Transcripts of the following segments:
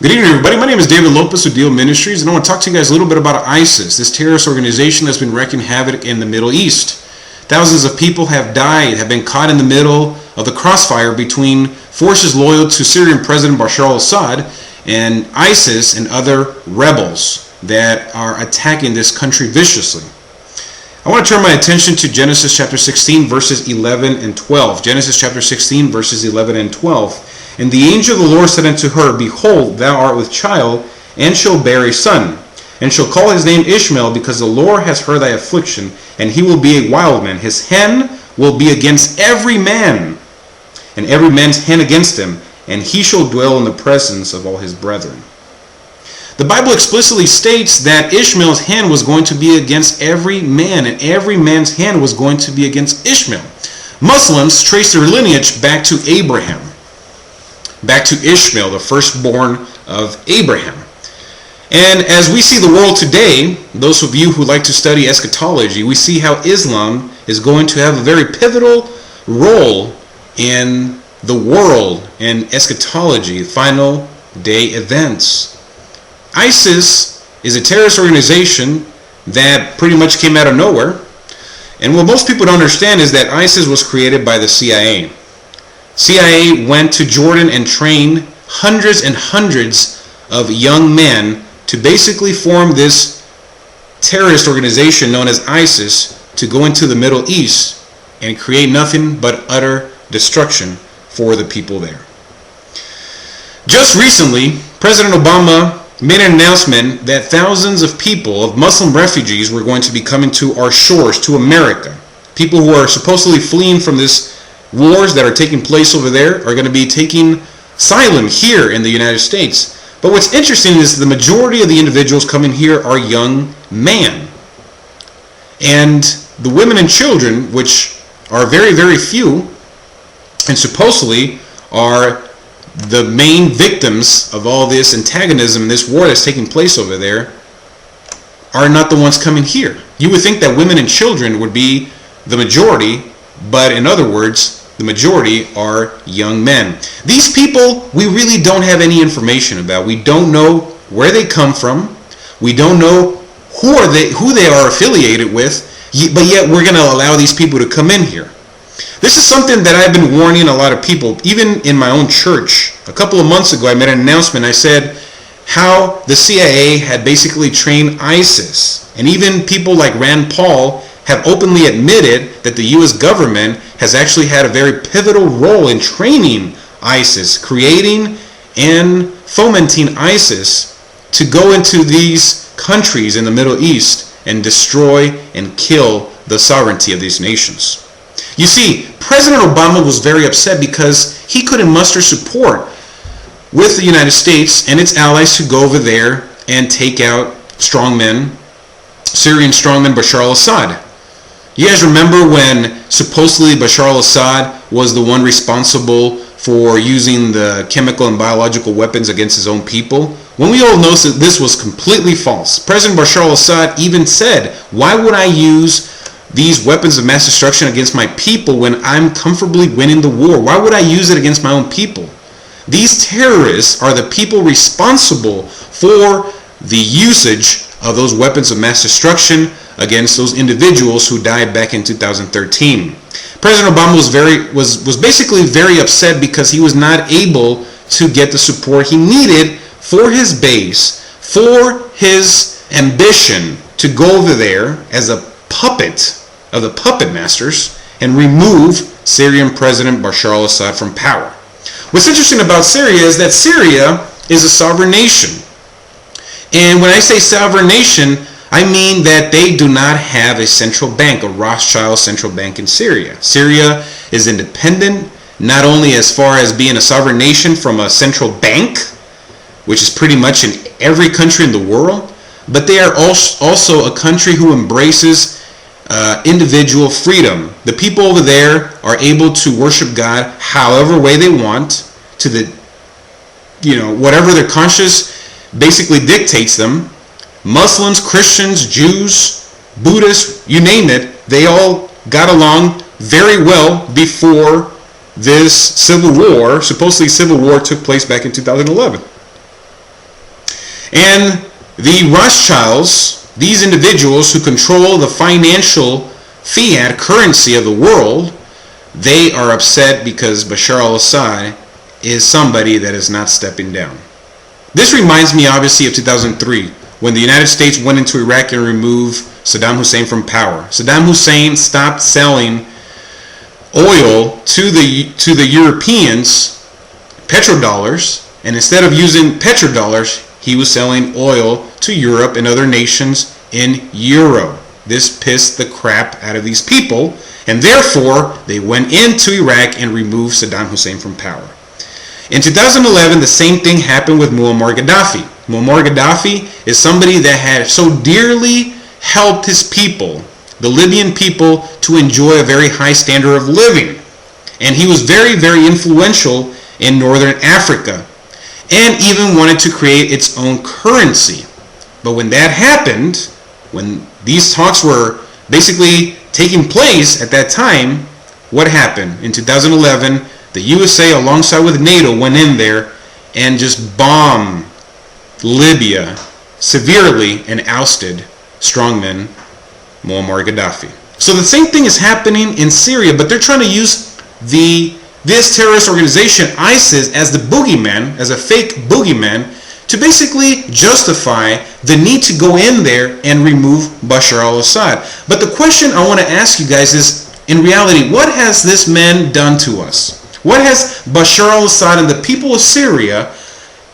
Good evening, everybody. My name is David Lopez with Deal Ministries, and I want to talk to you guys a little bit about ISIS, this terrorist organization that's been wreaking havoc in the Middle East. Thousands of people have died, have been caught in the middle of the crossfire between forces loyal to Syrian President Bashar al-Assad and ISIS and other rebels that are attacking this country viciously. I want to turn my attention to Genesis chapter 16, verses 11 and 12. Genesis chapter 16, verses 11 and 12. And the angel of the Lord said unto her, Behold, thou art with child, and shall bear a son, and shall call his name Ishmael, because the Lord has heard thy affliction, and he will be a wild man. His hand will be against every man, and every man's hand against him, and he shall dwell in the presence of all his brethren. The Bible explicitly states that Ishmael's hand was going to be against every man, and every man's hand was going to be against Ishmael. Muslims trace their lineage back to Abraham, back to Ishmael, the firstborn of Abraham. And as we see the world today, those of you who like to study eschatology, we see how Islam is going to have a very pivotal role in the world and eschatology, final day events. ISIS is a terrorist organization that pretty much came out of nowhere. And what most people don't understand is that ISIS was created by the CIA. C.I.A. went to Jordan and trained hundreds and hundreds of young men to basically form this terrorist organization known as ISIS to go into the Middle East and create nothing but utter destruction for the people there. Just recently, President Obama made an announcement that thousands of people, of Muslim refugees, were going to be coming to our shores, to America. People who are supposedly fleeing from this wars that are taking place over there are going to be taking asylum here in the United States. But what's interesting is the majority of the individuals coming here are young men. And the women and children, which are very, very few, and supposedly are the main victims of all this antagonism, this war that's taking place over there, are not the ones coming here. You would think that women and children would be the majority, but in other words, the majority are young men. These people we really don't have any information about. We don't know where they come from. We don't know who they are affiliated with, but yet we're going to allow these people to come in here. This is something that I've been warning a lot of people, even in my own church. A couple of months ago I made an announcement. I said how the CIA had basically trained ISIS, and even people like Rand Paul have openly admitted that the U.S. government has actually had a very pivotal role in training ISIS, creating and fomenting ISIS to go into these countries in the Middle East and destroy and kill the sovereignty of these nations. You see, President Obama was very upset because he couldn't muster support with the United States and its allies to go over there and take out strongmen, Syrian strongman Bashar al-Assad. You guys remember when supposedly Bashar al-Assad was the one responsible for using the chemical and biological weapons against his own people? When we all know that this was completely false. President Bashar al-Assad even said, why would I use these weapons of mass destruction against my people when I'm comfortably winning the war? Why would I use it against my own people? These terrorists are the people responsible for the usage of those weapons of mass destruction against those individuals who died back in 2013. President Obama was basically very upset because he was not able to get the support he needed for his base, for his ambition to go over there as a puppet of the puppet masters and remove Syrian President Bashar al-Assad from power. What's interesting about Syria is that Syria is a sovereign nation. And when I say sovereign nation, I mean that they do not have a central bank, a Rothschild central bank in Syria. Syria is independent, not only as far as being a sovereign nation from a central bank, which is pretty much in every country in the world, but they are also a country who embraces individual freedom. The people over there are able to worship God however way they want, to whatever their conscience basically dictates them. Muslims, Christians, Jews, Buddhists, you name it, they all got along very well before this civil war, supposedly civil war, took place back in 2011. And the Rothschilds, these individuals who control the financial fiat currency of the world, they are upset because Bashar al-Assad is somebody that is not stepping down. This reminds me obviously of 2003, when the United States went into Iraq and removed Saddam Hussein from power. Saddam Hussein stopped selling oil to the Europeans, petrodollars, and instead of using petrodollars, he was selling oil to Europe and other nations in euro. This pissed the crap out of these people, and therefore they went into Iraq and removed Saddam Hussein from power. In 2011, the same thing happened with Muammar Gaddafi. Muammar Gaddafi is somebody that had so dearly helped his people, the Libyan people, to enjoy a very high standard of living. And he was very, very influential in northern Africa, and even wanted to create its own currency. But when that happened, when these talks were basically taking place at that time, what happened? In 2011, the USA alongside with NATO went in there and just bombed Libya severely and ousted strongman Muammar Gaddafi. So the same thing is happening in Syria, but they're trying to use this terrorist organization, ISIS, as the boogeyman, as a fake boogeyman, to basically justify the need to go in there and remove Bashar al-Assad. But the question I want to ask you guys is, in reality, what has this man done to us? What has Bashar al-Assad and the people of Syria,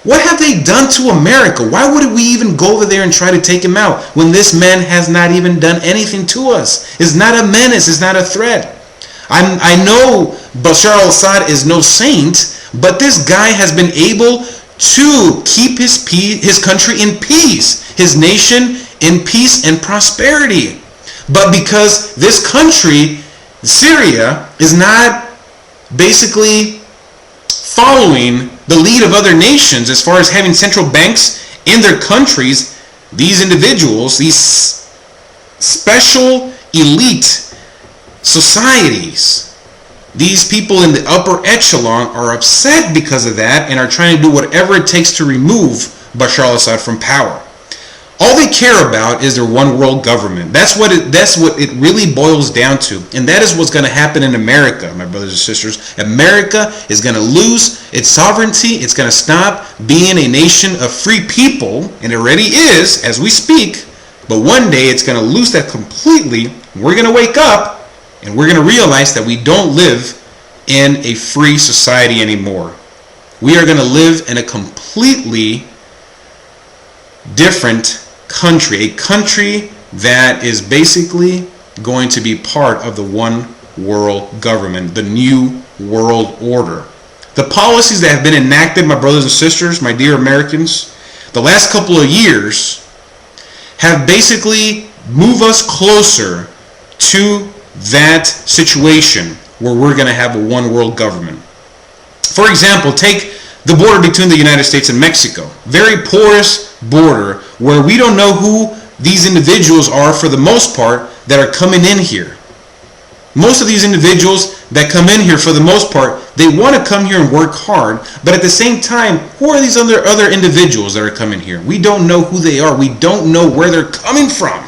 what have they done to America? Why would we even go over there and try to take him out when this man has not even done anything to us? It's not a menace, it's not a threat. I know Bashar al-Assad is no saint, but this guy has been able to keep his country in peace, his nation in peace and prosperity. But because this country, Syria, is not basically following the lead of other nations as far as having central banks in their countries, these individuals, these special elite societies, these people in the upper echelon are upset because of that and are trying to do whatever it takes to remove Bashar al-Assad from power. All they care about is their one world government. That's what it really boils down to. And that is what's going to happen in America, my brothers and sisters. America is going to lose its sovereignty. It's going to stop being a nation of free people, and it already is as we speak. But one day it's going to lose that completely. We're going to wake up and we're going to realize that we don't live in a free society anymore. We are going to live in a completely different country, a country that is basically going to be part of the one world government, the new world order. The policies that have been enacted, my brothers and sisters, my dear Americans, the last couple of years have basically moved us closer to that situation where we're going to have a one world government. For example, take the border between the United States and Mexico. Very porous border where we don't know who these individuals are for the most part that are coming in here. Most of these individuals that come in here for the most part, they want to come here and work hard, but at the same time, who are these other individuals that are coming here? We don't know who they are. We don't know where they're coming from.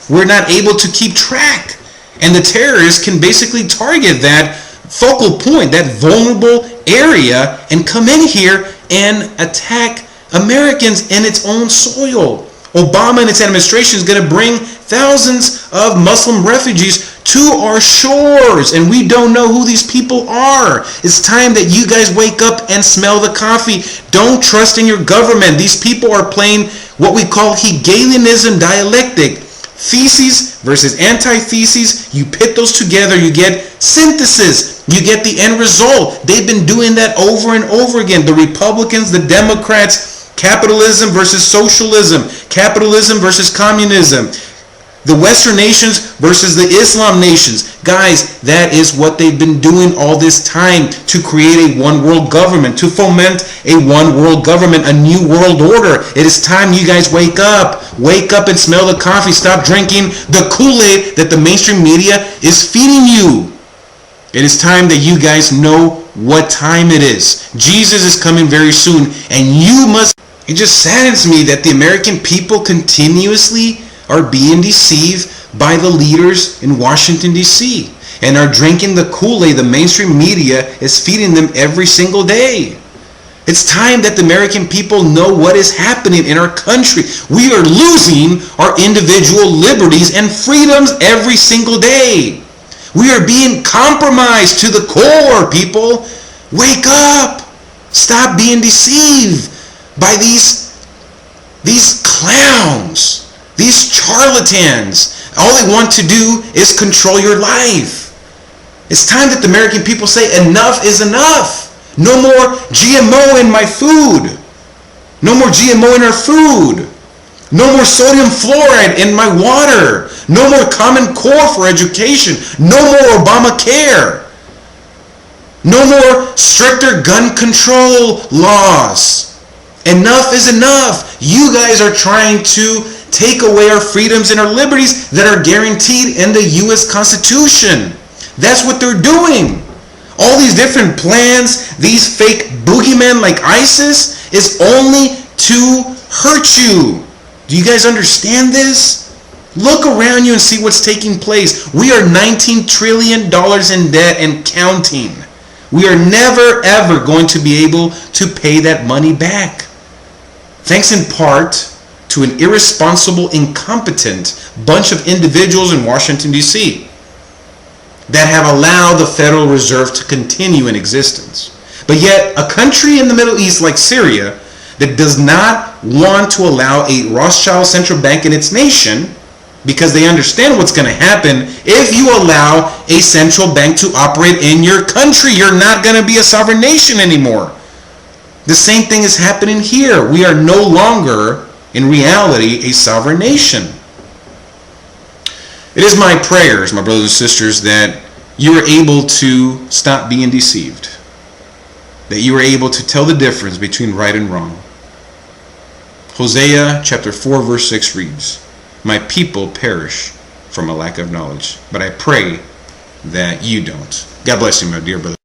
We're not able to keep track. And the terrorists can basically target that focal point, that vulnerable area, and come in here and attack Americans in its own soil. Obama and its administration is going to bring thousands of Muslim refugees to our shores, and we don't know who these people are. It's time that you guys wake up and smell the coffee. Don't trust in your government. These people are playing what we call Hegelianism dialectic. Theses versus antitheses, you pit those together, you get synthesis, you get the end result. They've been doing that over and over again. The Republicans, the Democrats, capitalism versus socialism, capitalism versus communism, the Western nations versus the Islam nations. Guys, that is what they've been doing all this time to create a one world government, to foment a one world government, a new world order. It is time you guys wake up. Wake up and smell the coffee. Stop drinking the Kool-Aid that the mainstream media is feeding you. It is time that you guys know what time it is. Jesus is coming very soon, and you must It just saddens me that the American people continuously are being deceived by the leaders in Washington, D.C. and are drinking the Kool-Aid the mainstream media is feeding them every single day. It's time that the American people know what is happening in our country. We are losing our individual liberties and freedoms every single day. We are being compromised to the core, people. Wake up. Stop being deceived by these clowns, these charlatans. All they want to do is control your life. It's time that the American people say enough is enough. No more GMO in my food. No more GMO in our food. No more sodium fluoride in my water. No more Common Core for education. No more Obamacare. No more stricter gun control laws. Enough is enough. You guys are trying to take away our freedoms and our liberties that are guaranteed in the U.S. Constitution. That's what they're doing. All these different plans, these fake boogeymen like ISIS, is only to hurt you. Do you guys understand this? Look around you and see what's taking place. We are $19 trillion in debt and counting. We are never ever going to be able to pay that money back. Thanks in part to an irresponsible, incompetent bunch of individuals in Washington, D.C. that have allowed the Federal Reserve to continue in existence. But yet, a country in the Middle East like Syria that does not want to allow a Rothschild central bank in its nation, because they understand what's going to happen if you allow a central bank to operate in your country. You're not going to be a sovereign nation anymore. The same thing is happening here. We are no longer, in reality, a sovereign nation. It is my prayers, my brothers and sisters, that you are able to stop being deceived. That you are able to tell the difference between right and wrong. Hosea chapter 4 verse 6 reads, "My people perish from a lack of knowledge." But I pray that you don't. God bless you, my dear brother.